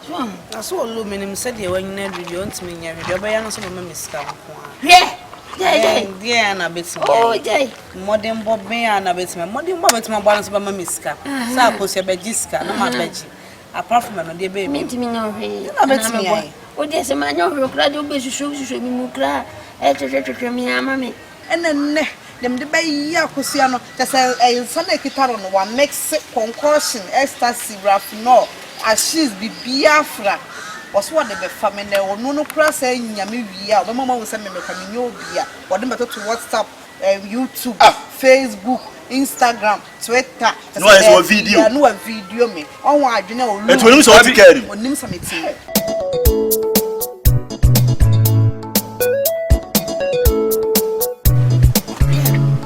I saw Lumin said you when you don't mean your bayan some miska. Yeah, and a bit modern Bob me and a bit modern Bob my balance by my miska. Suppose your bejiska, no my veggie. Apart from my dear baby, mean to me no hay. I bet me. Oh, there's a man who cried over show me cry at me, mammy. And then them the bay Yakusiano, that's a Sunday guitar on one makes concoction, ecstasy, rough no, as she's be Biafra. Was what the family or no cross saying Yamia, the mama was sending me coming your beer, what the matter to WhatsApp, YouTube, Facebook, Instagram, Twitter. No, it's a video. No, a video me. Oh, I do know. It's when you saw the carry. Or name some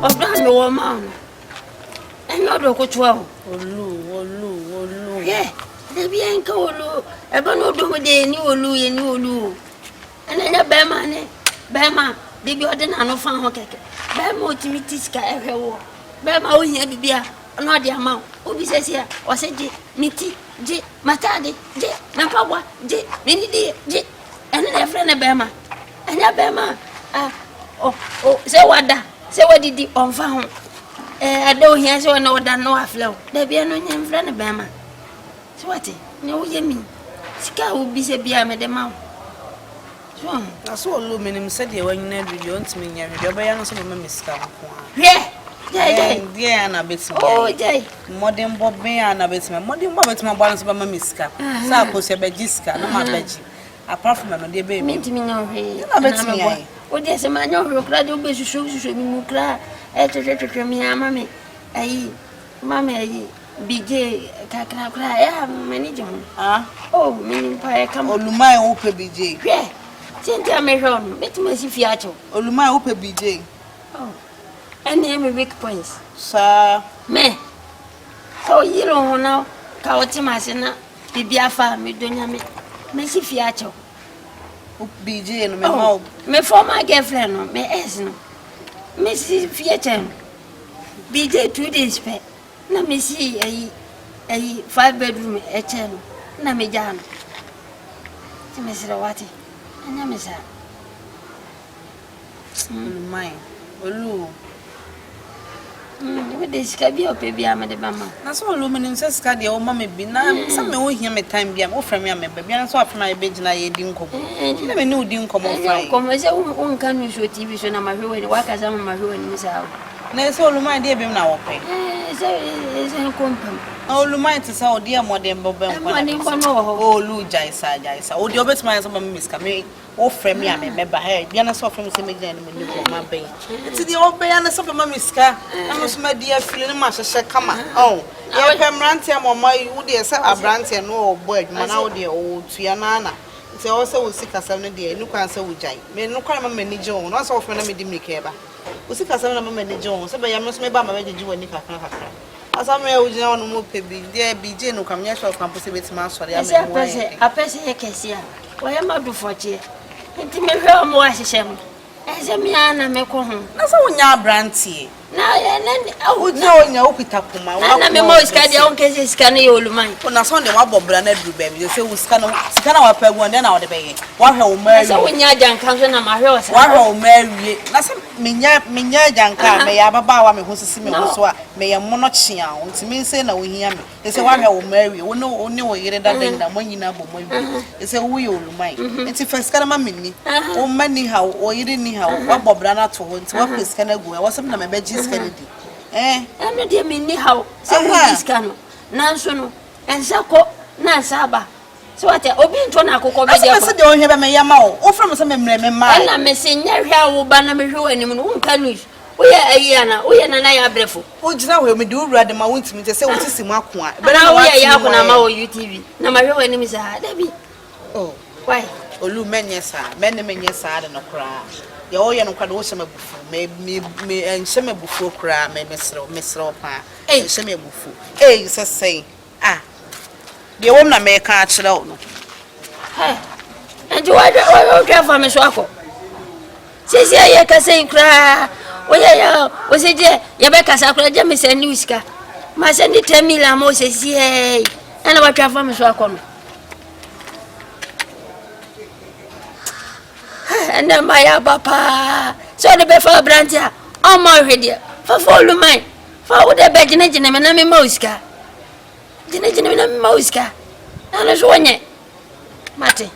of brand no man. And not a coach well. Yeah, the bien colo. I don't know the new. And then a bear Bema, baby, I didn't know fan hockey. Bema, Timitiska, everywhere. Bema, we had beer, not the amount. Obi says here, or said, Miti, J, Matadi, J, Napawa, J, Mini, J, and then a friend of Bema. And a Bema, say what did the on found? I don't hear so no than no flow. There be no young friend of Bema. So what? No, you mean? Scar will be a beer, madam. I saw Lumin said you when you don't mean your bayan some miska. Yeah, and a bit modern Bob me and a bit modern Bob my balance by my miska. Suppose your bejiska, no my veggie. Apart from my dear baby, mean to me no hay. I bet me. Oh, there's a man who cried over show me cry at me, mammy. Mammy, BJ, cry. I have many John. Oh, meaning pie come on my open BJ. Yeah, Cynthia may run, bet me if you all my open BJ. Oh, and name a weak points, sir. Me. So you don't know, Kawatimazina, Bibiafa, me don't me. Messi Fiacho. BJ and my mouth. Me for my girlfriend, me esno. Messi Fiacho. BJ 2 days pay. Na me see a 5-bedroom a channel. Na me jam. To Miss Rawati. And na Miss mine. Olu. With this cabby or baby, I'm the mamma. That's all aluminum says, Caddy, or mammy be now. Some may hear me time be more from your baby, and so after my bed, and I didn't come. You never knew didn't come on. Come as a woman can use your TV show, and my ruin, work as I'm my ruin, Miss Out. There's all my dear baby now. It's a company. Oh, Lumite is our dear modern Bob. Oh, Lou Jaisa. Oh, the best man of Miss Camille. Oh, friend, me, I remember her. Biana saw from the Migan in my bay. It's the old Bayana of my miska. I must, my dear, feeling master shall come. Oh, I am ranting on my wood, yes, a branch and no boy, man, out dear old Trianana. It's also will seek us 7 days. No cancer with Jay. May no crime many Jones, not so for me, Dimikeba. We seek us 7 many Jones, but I must make by my wedding you and Nika. As I may original no more baby, dear BJ no come yet of campus with master. I pass a case. Why am I do for you? Intimate more as a as a man, I make home. That's all your brandy. Now, I would know in your Pitapuma. I'm a more scanty on cases, scanny old mine. When I saw the wobble branded baby, you say we scan our peg one then out the bay. What hell, Mary, when your young comes in my house, what hell, Mary, that's Minya Janka, may I have a bow, who's a similar, may a monochia, to me say no, we hear me. They say, what hell, Mary, we know only what you're done when you know, it's a wheel, mine. It's if I scan a mini, or many how, or you didn't know what Bob Brana told, what is can I go? I was some of my veggies. Kennedy. I'm not dear me how, so this canoe, Nansono, and Sako, Nansaba. So what a open tonaco, I said, don't have a mayamo, or from some memory, I'm a senior how Banamo and won't can we? We are a Yana, we and I are breathful. Oh, just now we do rather my wants me to say what is in my coin. But now we are Yakunama UTV. Now my real enemies are Debbie. Oh, why? Olu many, sir, many years I don't cry. Your young Cadosama me and Shema Buffo cry, may Miss Ropa, eh, Shema Buffo. Eh, say, the woman may catch it out. And you are care for Miss Wacko. Says, I can say, cry. Well, was it there? Yabeka Sacra James and Nuska. My Sandy tell me La Moses, yea, and I travel Miss Wacko. and then my papa. So the before brandia. Oh, my radio. For follow mine. For the bed in a gentleman, Mosca. Gentleman Mosca. And as one yet. Mate.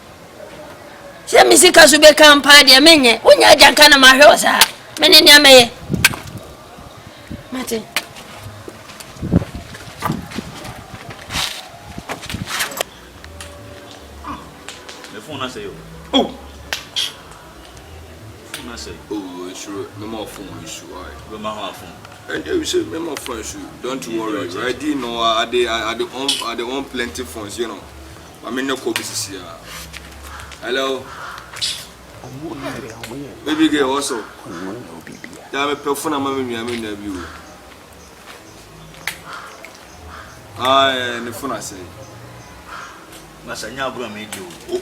Send me see Casube Campania, Mene. When you're Jancana Marosa. Many Yame. Mate. The phone I say, Oh, phone I say, oh, sure. No more phone issue. go my phone. And you say, no more phone issue. Don't worry. I didn't know. I they own plenty phones. You know. I mean, no copies here. Hello. Baby girl also. There are a phone. I'm in the view. The phone I say. Masa nyabura me di o.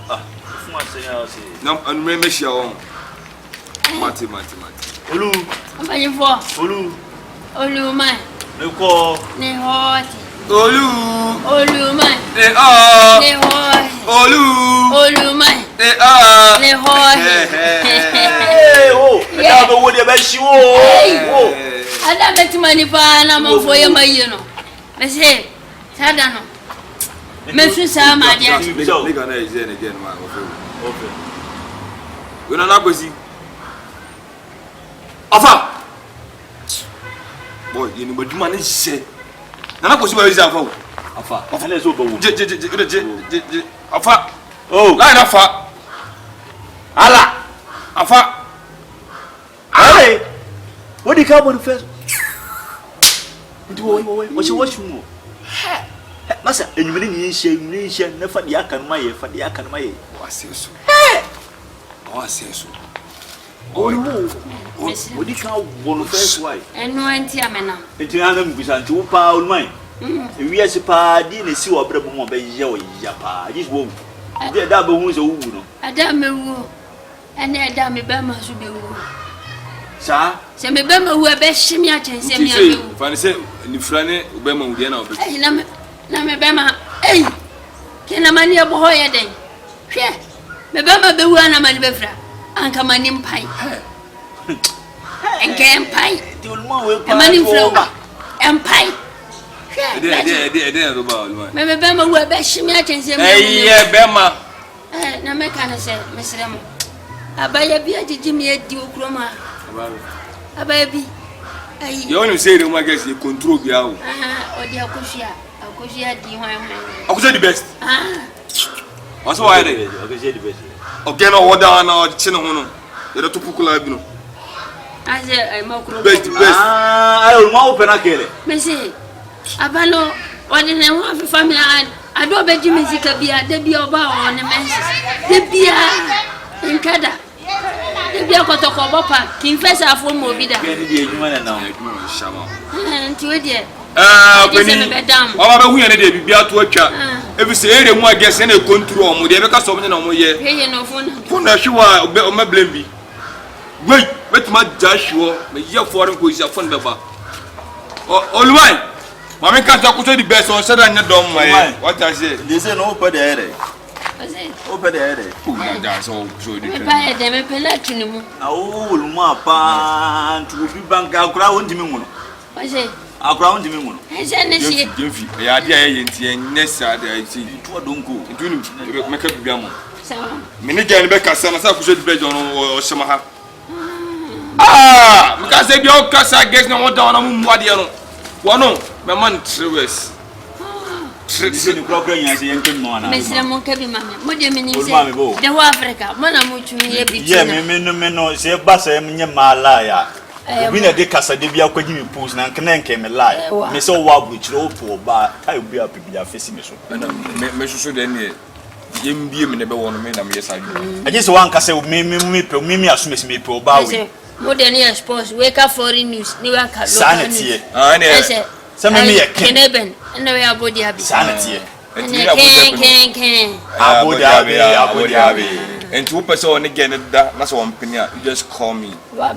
Ah, phone I say I say. No, and me share on. Mati. Olu. Olu. Olu man. Ne ko. Ne hot. Olu man. Ne hot. Olu man. Ne hot. Hey, oh. Ya be wo de be shi wo. Oh. Ada betimani pa na mo fo ye mayi no. Me say, sada no. Me su sa ma dia. Make an exam again, man. Okay. We no na go see. Afa. Boy, you know what man is say. Na go see where is Afa. Afa. Ele so go wo. Je. Afa. Oh. Line Afa. Ala. Afa. Hey. What the carbon first? Nti wo watch mu. Masa enyumene ni nhye na fa de aka no maye. Waseso. Oh no. What the can won first why? Enu anti amena. Nti na mbisa nti wo pa olman. Ewi ase pa di na si wo brabo mo be ye wo ya pa. This wo. Dey da be hu se wo wu no. Ada mewu. Ene ada me ba ma so be wu. Sa? Se me ba ma wu e be himi a chense me awu. Fa ni se ni frane be ma wu de na obe. Na me be ma. Ei. Ke na mani e bo ho ye den. Hwe. Me ba ma be wu na mani be fra. Anka mani mpai. Enke mpai. Ti olman we pa. Mani fra. Mpai. Ede do ba olman. Me be ma wu e be himi a chense me. Eye be ma. Na me kana se mesre mo. Abaya bi agiji me edi okroma. Abaya bi. Ayi. You want to say the one gets you control bi awo. Odi akoshia di hwan. Akoshia the best. What's why they? Akoshia the best. Okay, no order na chine ho no. You don't pukula bi no. Aze ai makuro. Best. Ai olman open akele. Me say abalo odi ne ho afi family ado beji muzika bia de bia oba o ne menses. De bia nkada. De bia kotoko bopa kinfesa afo mo bi da. Gani di ejuma na na. Shama. Nti we de Beni. Baba be hu ye ne de bibia to atwa. Ebi se ere mu agese na control mo de be ka so mo na mo ye. Ye no phone. Phone na hwa o ma blame bi. Wait, ma jasho me ye foreign ko isi phone be ba. Olumai. Mama ka ta ko to the best on said na dom mai. What I say? They say no open the ere. Open the ere. Who na dance so the Me pa de me pela tunimu. Na o olman pa ntu bi banka akura wondimi mu no. O say Akura wondimi mu no. Ese ne sie. Jefi. Ya de aye ntie next ade aye ti. To donko. Ntuni me ka bibia mo. Sawa. Me ne gyan be kasa na sa ko so the best on o shema ha. Me ka say bi o kasa guess na won down na mu muade no. Wono me man 3 weeks. This ni kura nya se yenke mo na. Mesra mon kabi mama. Mo de me ni se. Olumami bo. De ho Africa. Mo na mo tumi ye bi. Ye me no se ba se nye mala ya. Obi na de kasa de bia kwagi me post na nke me lie. Me se o wa buchire o po ba kai obi a pibia face me so. Me so de ne yembie me ne be wono me na me yesa ju. Aje se wan kasa me asumesi me pe o ba we. Mo de ne expose we ka foreign news ni wa ka local. Sanity. Ne. Some me ye Keneben na we abodi abi. Sanity. Ken. Abodi abi. And 2% on again that that's one penny. You just call me. What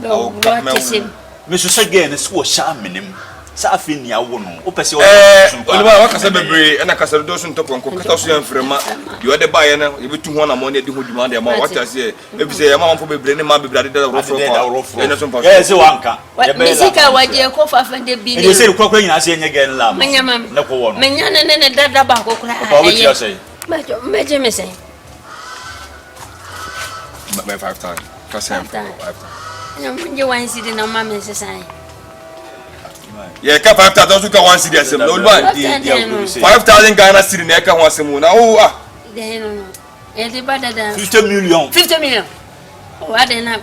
is him? Me so say again so sha menim. Safi ni awo no. O pese o. Oliver wa kasa bebre e na kasa do so ntop nko kasa so yamfrema. You dey buy na you betu ho na mo na di ho dwuma dey ma what I say. E bi say ya ma fo bebre ne ma bebre dey rofro ko. E na so mpa. Yes wanka. Misika waje ko fa fa de bi. E say ko ko nyina say nye gen la. Na ko wo no. Menya ne dada ba ko kura. Ba what you say? Meje me say. My 5 times. Kasa 5 times. You want to see the normal message. Yeah, 5,000 also can 1 cedi asem. No man. 5,000 Ghana cedi na ka ho asem na. Oh ah. No. E dey bad than 50 million. 50 million. What dey na?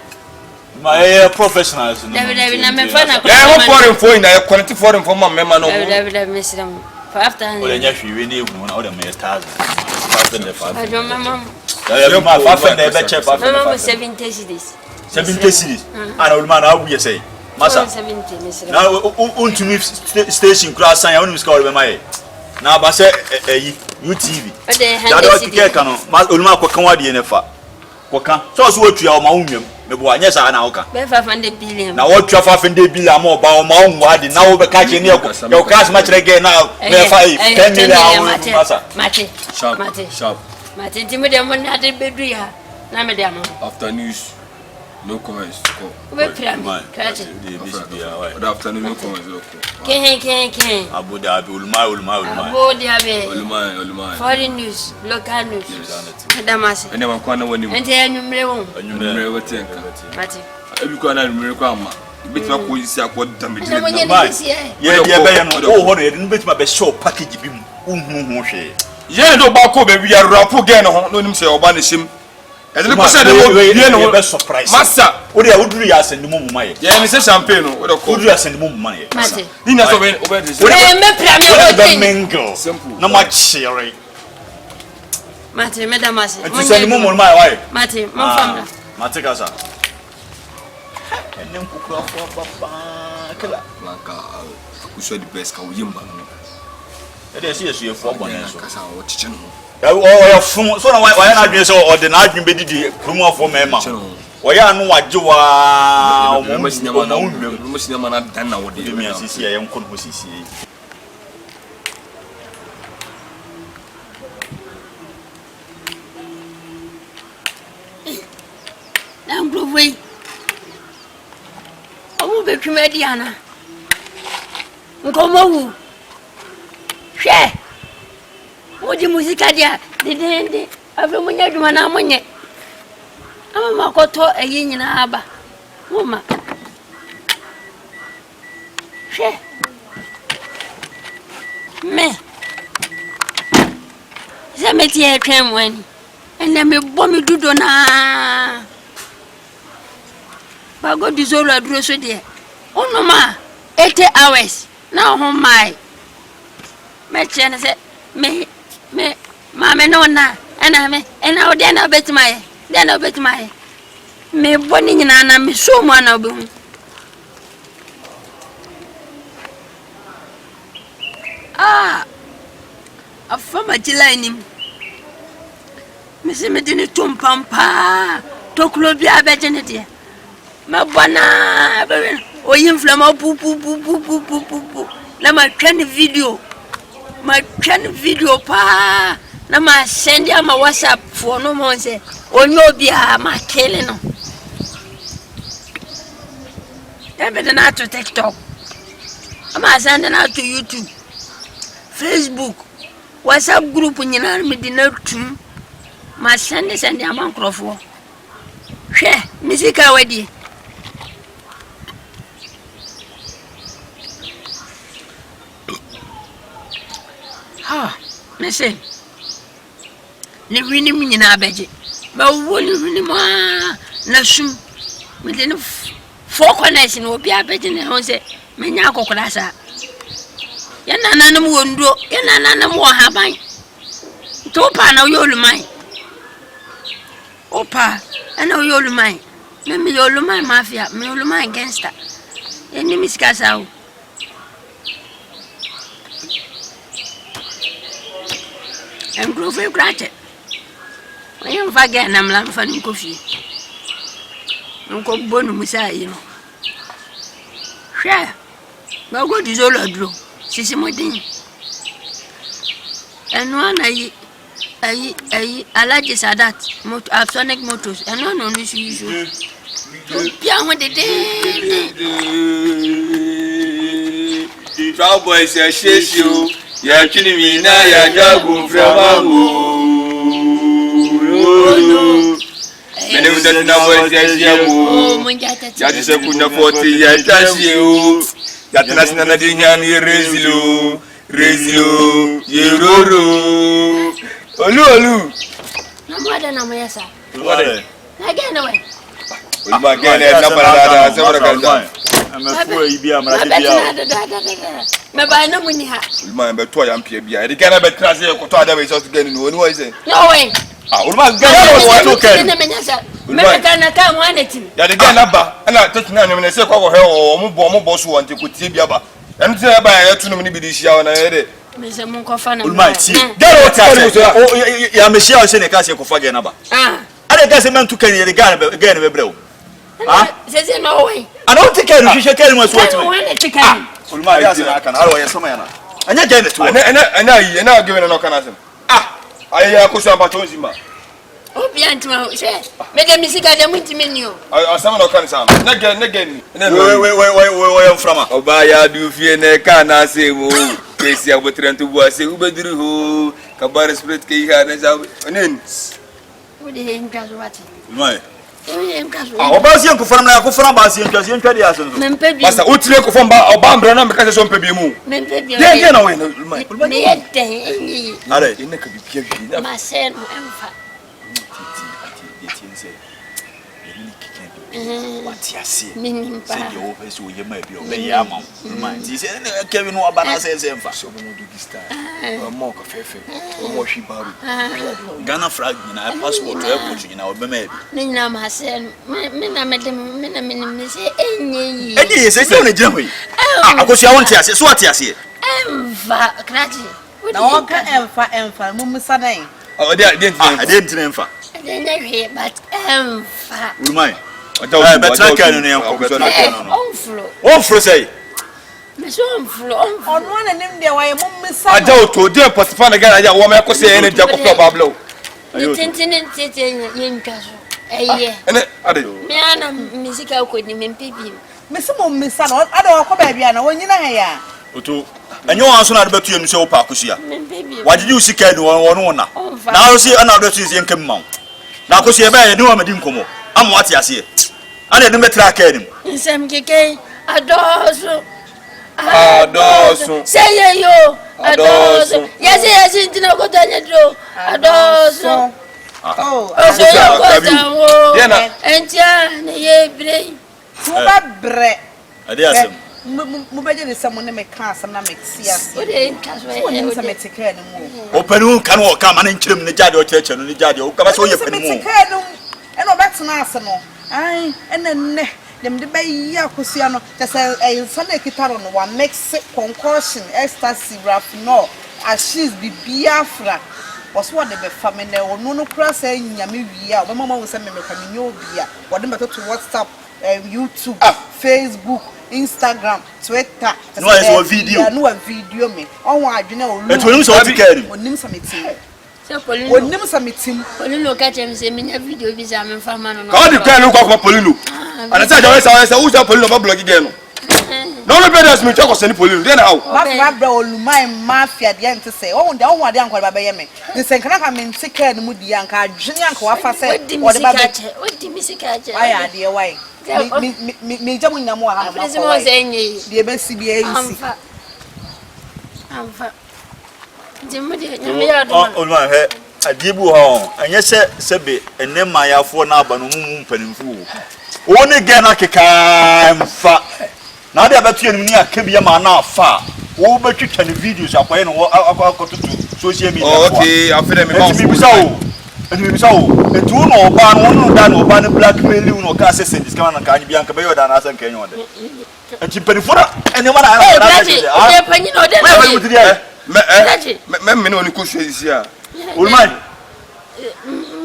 My professionals. David na me fa na. Yeah, what foreign phone na quality foreign phone man member no. David me say 5,000. Ole nya hwi we na egwu na o dey me 1,000. 5,000. I don't mama. Yeah, my 5,000 be check 5,000. Mama 70 cedis. 70 cedis. Ana ol man awu ye say. Masa. 70 me say. Na untumi station kura san ya unu ska ol be mai. Na ba se eyi UTV. Da do kike kan no. Ol ma kokan wade ne fa. Kokan. So so otua o ma unwem. Me bo anya sa na woka. Be 500 billion. Na wo tua 500 billion ma oba o ma unwu ade na wo be ka che ne ya o class ma chere ge na me fa 10 million masa. Sharp. Mate timi de mo na de bedu ya. Na me de am. After news, no comments. We plan. Catch. Good afternoon, no comments. Ken. Abu Dhabi ulma. Abu Dhabi. Olumai. Foreign news, local news. Damase. Ene man kwa na wani mu. Ente anumre won. Anumre wetenka. Mate. Ebi kwa na anumre kwa ma. Betima ko yisi akwa dambe Na mo dire. nye Ye be ye no. O ho no ye no betima be show package bi mu. Unhu hwe. Ye do ba ko be wi ya rapo gen ho no nim se oba na shim. E de ko se de wo wie no be surprise. Massa. O de uduru ya send mu muma ye. Ye ni se champagne no. O de ko. Uduru ya send mu muma ye. Mate. Ni na so be de. Me plan me Be mingle. Simple. Na ma chere. Mate, me damase. Tu send mu muma ye why? Mate, mo famla. Mate kasa. Enem kukura fo papa kala. Manka ku so the best ka wo yimba no. E de see you for bonnet so. Kasa wo chiche no. Ya fun so na why na adwen so o de na adwen be didi promo for me ma. Oya anu waje wa o mo sinama na dan na wo de. Mi asisi ya nkon ho sisi. Na mbrovei. Owo be twema diana. Nkomo wu. Hwe. Oji musika dia didende afi munya dwuma na munye ama makoto eyi nyina aba mama hwe me zameti e twem wani ene me bo me dudo na ba go dizolo Aduro so de onoma 80 hours na ho mai me chene se me mama no na ena o de na betima me boni nyina na me so mu na obehu afama jilaini me se me dini tumpampa tokulo bi abejene de me bona o yinflama pu la ma twani video pa na ma send ya ma WhatsApp for no mo say onyo bia ma kele no ebe na to TikTok ama send na to YouTube Facebook WhatsApp group nyina me di na tum ma send ya ma nkrofo hwe misika wadi Listen. Ni wini mi nyina abeje. Ba wo ni wini ma na sum. Me de no four corners no obi abeje ne ho se me nya akokora sa. Ya nananam wo ndo, ya nananam wo haban. To pa na yo lumai. Opa, ana yo lumai. Me yo lumai mafia, me yo lumai gangster. Eni misika sa o. And grow very grateful. I am forgetting I'm laughing in coffee. Uncle Bono Messiah, you know. Share. Ma go di zolo Aduro. Sisi modin. And one I like that Sonic Motors and no issue. Yeah, when the Trouble is a shame. You're killing me now. You're dragging from and it was that number is that is a good 40 years. That national Rezilo, Yeroro, Olu. No more than a mesa. What? Again, away. I'm a fool, you are my no money. My toy and Pia. The can have a transit for other ways of getting no way. No way. I will not get what you can. Can come one at him. That again, and I touch none when I say, oh, Mobo boss want to put Tibiaba. And tell by a too many this year and I had it. Mr. Munkofan, Almighty. Oh, yeah, Michelle said a castle for Faganaba. Ah, I guess a man to carry the gun again of a blow. Says no way. I don't take care of you, carry my sweat. Chicken. Almighty, I can always some man. And you get it to and now giving a knock on us. I could have Batonzima. Oh, Piantmo, say, make a music at the menu. I summon a cancer. Again. Where from? Obaya do fear ne kana say wo Casey I trying to was say Ubedru Kabara split key had as What the him does what? My. Oh, Basia from Basia, just in Pedias. Master Utleko from Bambra because some baby move. Yeah, no, my son, what you see, said your office will you may be obey among mine. He said, Kevin, what about says him for so many do more coffee, more she barred. Ghana fragment, I passport to airport in our baby. Nina, my son, Mina, Madam, say, any. And he says, only Jimmy. I was your own tears, it's what you see. Now, Emfa, Mumusane. Oh, I didn't remember. I didn't hear, but Mine. But I can't on floor say. On one and them there, why Mummy I don't to dear Pasifan again. I want to say any job of Pablo. The tintin in Castle. Eh, Miana, musical couldn't mean people. Miss Mummy son, I don't know Babiana when you're here. And you answer not about you so Pacusia. Why did you see one now? Now see another is in Mount. Now, because you're bad, I'm a dinkomo. I'm what you see. I didn't met track him. In some gay, Aduro. Say you, Aduro. Yes, it's no good Aduro. Aduro. Oh, and yeah, brain. Bread. I dare some. Mubajin is someone that make cars and make CS. What ain't Casway? Open who can walk come and in the Jadio Church and the Jadio. Come so you can move. And no back to Nassano. Aye, and then them the bay Yakusiano. That's a Sunday guitar on one makes concoction, ecstasy, rough, no, as she's be Biafra. Was what they be family or no cross saying Yamia. My mama was a member from Nubia. What them to WhatsApp, YouTube, Facebook, Instagram, Twitter. No video. No video me. Oh, I do know. It will so to carry. When him submitting. When him submitting. When you look at him, say, me a video visa, I'm from man. How the can look up Polino? And I said, I said, who's that Polino blog again? No, the better me talk of any Polino. Then how? My brother, my mafia, the end to say, oh, the one young by me. The second I mean, sick and moody young car, Junior Coafa said, what the music catcher? I dear why. Me jamming no more. I'm saying, the best CBA. On my head, a debu home, and yes, Sebby, and then my for now, but no moon fool. Only again, I can fat. Now they are between me and Kibia now far. Over to the videos are playing what social media. Okay, I feel me so. And we saw a two no ban, one done or ban blackmail you no casses in this kind of can be uncovered than us and can you? And she penny for and the one I me no ni kushe isia. Ulman.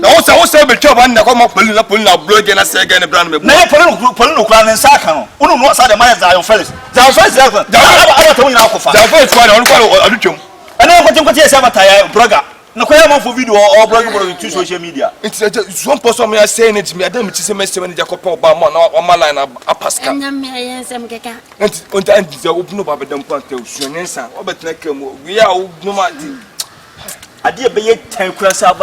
na wo say be twaba na ko ma police na blog na say again brand me na police no kura ne saka no unu no sa de ma Zion Felix aba to nyina akofa Zion Felix kwa na ko adutwam ana ko tinko tie se bataya blogger na ko ya ma for video or blog to social media it's one person me say it me adam ti say me say me jacob oba mo na o ma line apaska anya me ayensem keka and the open up abedam pante usunensa obetena kemu we ya no ma di ade be ye 10 kura sa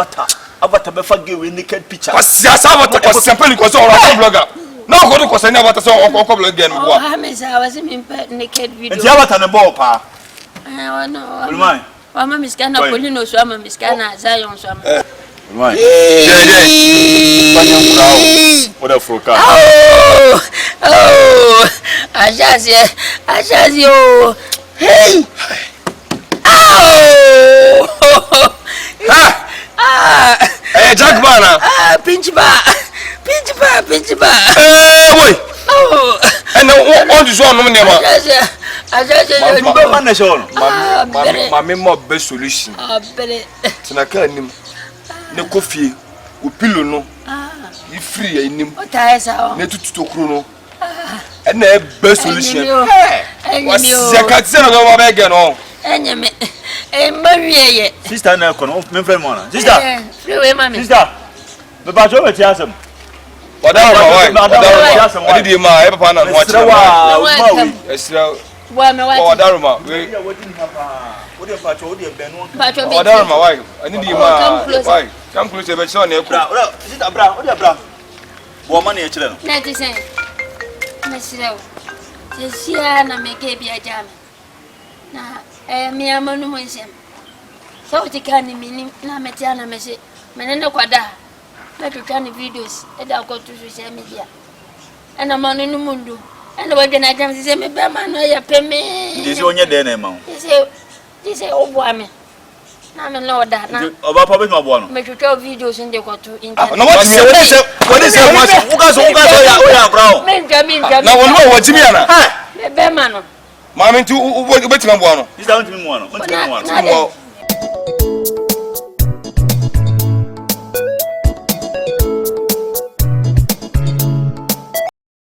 abata be fa give naked picture kwasi asabata kwasi simply because o ra blogger na ko do kwasi na abata so o ko blogger no wa ha me sa was me naked video nti abata ne ball pa no Ulman wa ma miskana polino so ama miskana Zion so ama Ulman Banyam bravo what a froka oh ajazi oh hey oh Jack Bana pinch bar boy oh and what is on no name ajazi you go man show mama mo be solution bere tina ka nim ne kofie o pillow no e free anim o ta esa ne tutu tokuru no and na be solution wasi zakatse no go ba ge no enyeme mawieye sister na ko no me friend mo na sister freeway mami sister me ba jo be ti asem Odaro ma didi ma e papa na ho cha wa esra wa me wa Odaro ma we Odaro ma why didi ma why come close e be so na e ko sister bra wo ma na e kire no na ti sen na sirawo se sia na me ke bia jame na mi amanu mo nsem so ti kan mi na metia na me se menene kwada na tutani videos e da ko tu social media ana manu no mundu ana wage na jam se me be manu ya peme ndi se onye de na ma se obwa me na me no da na oba pa be ma bo no me tutu videos inde ko tu internet no what se uga so ya brown me nja na wonu wo jimi ana me be manu mama ntu ubetima bo no sister won timi mo no